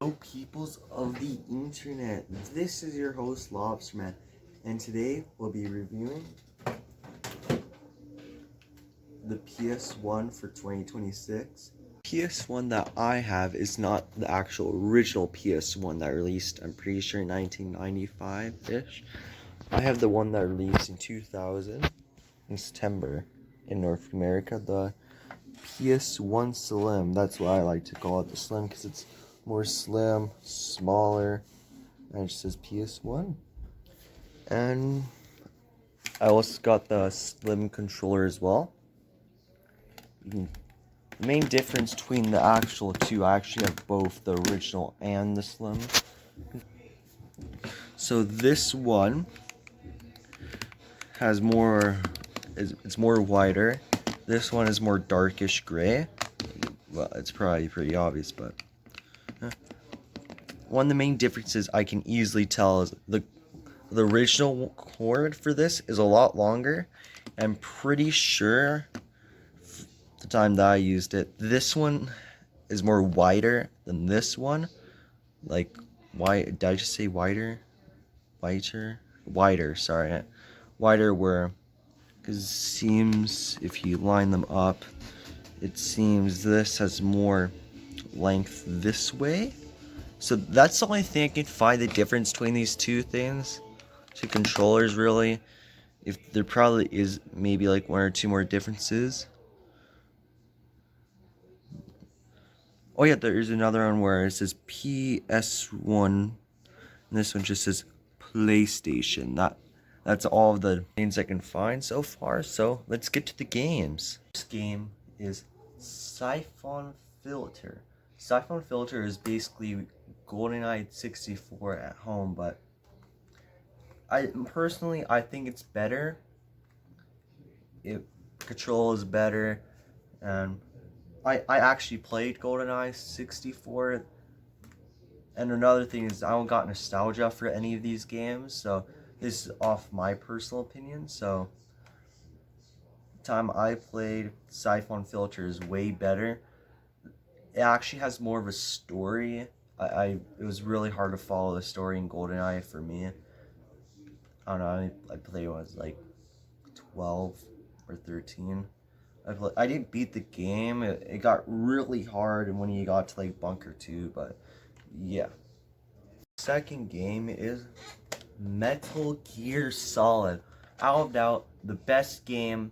Hello peoples of the internet, this is your host Lobsterman, and today we'll be reviewing the PS1 for 2026. PS1 that I have is not the actual original PS1 that released, I'm pretty sure 1995-ish. I have the one that released in 2000 in September in North America, the PS1 Slim. That's what I like to call it, the Slim, because it's more slim, smaller, and it just says PS1. And I also got the Slim controller as well. The main difference between the actual two, I actually have both the original and the Slim. So this one has more, it's more wider. This one is more darkish gray. Well, it's probably pretty obvious, but one of the main differences I can easily tell is the original cord for this is a lot longer. I'm pretty sure the time that I used it, this one is more wider than this one. Like, why did I just say wider? Wider, sorry. Wider where, because it seems if you line them up, it seems this has more length this way. So that's the only thing I can find the difference between these two things, two controllers really. If there probably is maybe like one or two more differences. Oh yeah, there is another one where it says PS1, and this one just says PlayStation. That's all of the names I can find so far. So let's get to the games. This game is Siphon Filter. Siphon Filter is basically GoldenEye 64 at home, but I think it's better. It control is better, and I actually played GoldenEye 64. And another thing is I don't got nostalgia for any of these games, so this is off my personal opinion. So the time I played, Siphon Filter is way better. It actually has more of a story. It was really hard to follow the story in GoldenEye for me. I don't know, I played when I was like 12 or 13. I didn't beat the game. It got really hard when you got to like Bunker 2, but yeah. Second game is Metal Gear Solid. Without doubt, the best game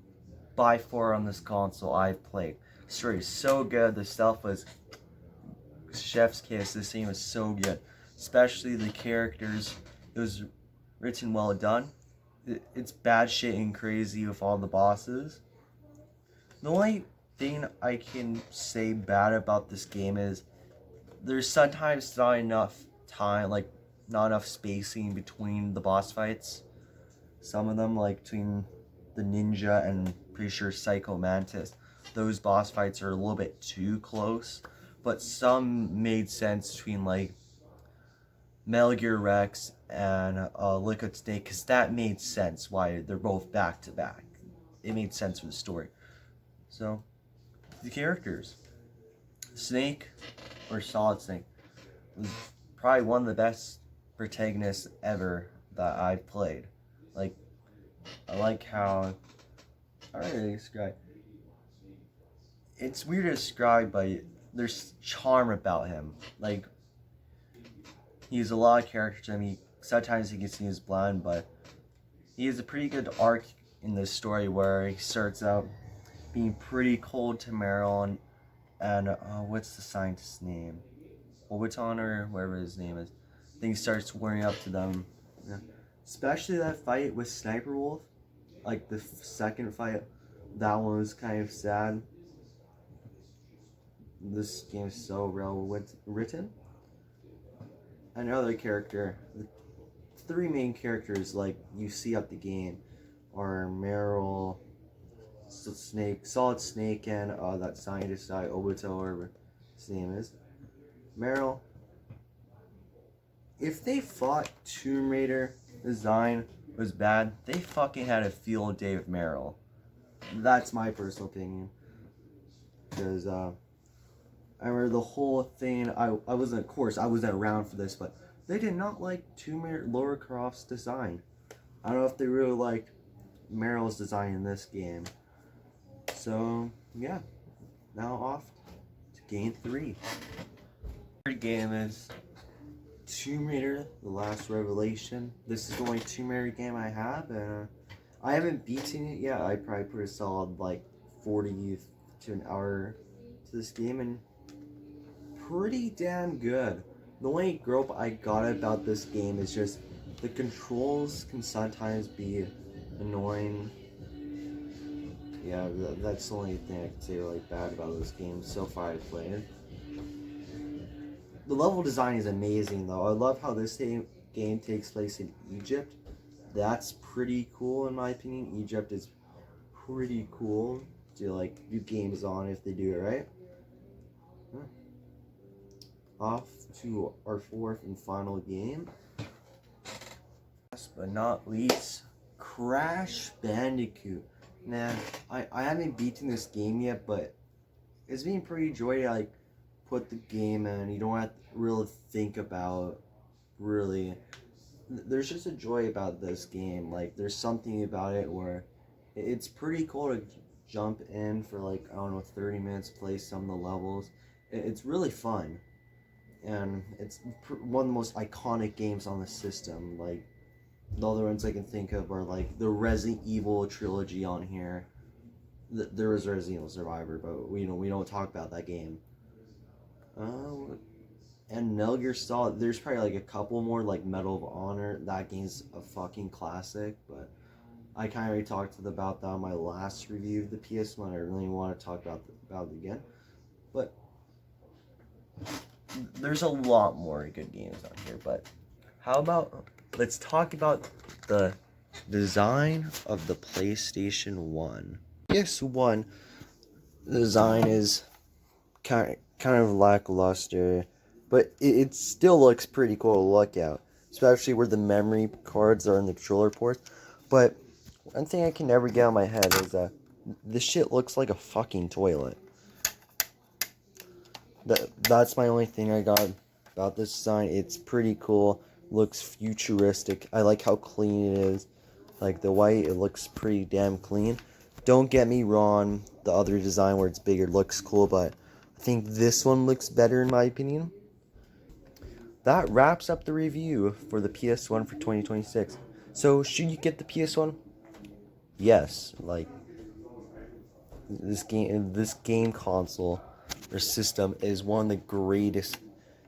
by far on this console I've played. The story is so good. The stuff was chef's kiss. This game was so good, especially the characters. It was written well done. It's bad shit and crazy with all the bosses. The only thing I can say bad about this game is there's sometimes not enough time, like not enough spacing between the boss fights. Some of them, like between the ninja and pretty sure Psycho Mantis, those boss fights are a little bit too close. But some made sense between like Metal Gear Rex and Liquid Snake, because that made sense why they're both back to back. It made sense for the story. So, the characters. Snake, or Solid Snake, was probably one of the best protagonists ever that I've played. Like, I like how, I don't really describe. It's weird to describe, but there's charm about him. Like, he has a lot of character to him. Sometimes he gets used blind, but he has a pretty good arc in this story where he starts out being pretty cold to Meryl and what's the scientist's name? Obaton or whatever his name is. Then he starts warming up to them. Yeah. Especially that fight with Sniper Wolf, like the second fight, that one was kind of sad. This game is so well written. Another character, the three main characters like you see at the game are Meryl, Solid Snake, and that scientist guy, Obito, or whatever his name is. Meryl. If they thought Tomb Raider design was bad, they fucking had a field day with Meryl. That's my personal opinion. Because I remember the whole thing. I wasn't, of course, I wasn't around for this, but they did not like Lara Croft's design. I don't know if they really liked Meryl's design in this game. So yeah, now off to game 3. Third game is Tomb Raider: The Last Revelation. This is the only Tomb Raider game I have, and I haven't beaten it yet. I probably put a solid like 40 to an hour to this game, and pretty damn good. The only gripe I got about this game is just the controls can sometimes be annoying. Yeah, that's the only thing I can say really bad about this game so far I've played. The level design is amazing though. I love how this game takes place in Egypt. That's pretty cool in my opinion. Egypt is pretty cool to like do games on if they do it right. Off to our 4th and final game. Last but not least, Crash Bandicoot. Nah, I haven't beaten this game yet, but it's been pretty joy to like put the game in. You don't have to really think about really. There's just a joy about this game. Like there's something about it where it's pretty cool to jump in for like, I don't know, 30 minutes, play some of the levels. It's really fun. And it's one of the most iconic games on the system. Like the other ones I can think of are like the Resident Evil trilogy on here. There was Resident Evil Survivor, but we don't talk about that game. And Metal Gear Solid. There's probably like a couple more, like Medal of Honor. That game's a fucking classic, but I kind of already talked about that on my last review of the PS1. I really want to talk about it again, but there's a lot more good games on here. But how about let's talk about the design of the PlayStation 1. PS1 design is kind of lackluster, but it still looks pretty cool to look at, especially where the memory cards are in the controller ports. But one thing I can never get out of my head is that this shit looks like a fucking toilet. That's my only thing I got about this design. It's pretty cool, looks futuristic. I like how clean it is. Like the white, it looks pretty damn clean. Don't get me wrong, the other design where it's bigger looks cool, but I think this one looks better in my opinion. That wraps up the review for the PS1 for 2026. So, should you get the PS1? Yes, like this game console or system is one of the greatest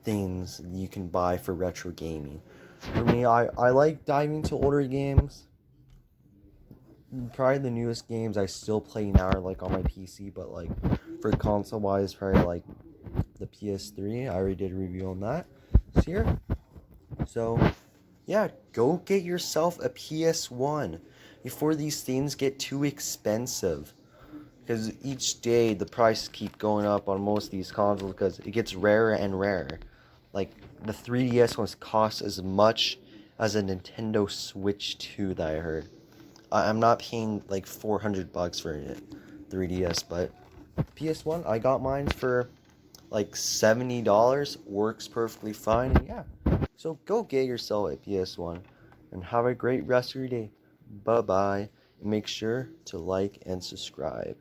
things you can buy for retro gaming. For me, I like diving into older games. Probably the newest games I still play now are like on my PC, but like for console wise, probably like the PS3. I already did a review on that this year. So yeah, go get yourself a PS1 before these things get too expensive. Because each day the prices keep going up on most of these consoles because it gets rarer and rarer. Like the 3DS ones cost as much as a Nintendo Switch 2 that I heard. I'm not paying like $400 for it, 3DS, but PS1, I got mine for like $70. Works perfectly fine, and yeah. So go get yourself a PS1 and have a great rest of your day. Bye bye. And make sure to like and subscribe.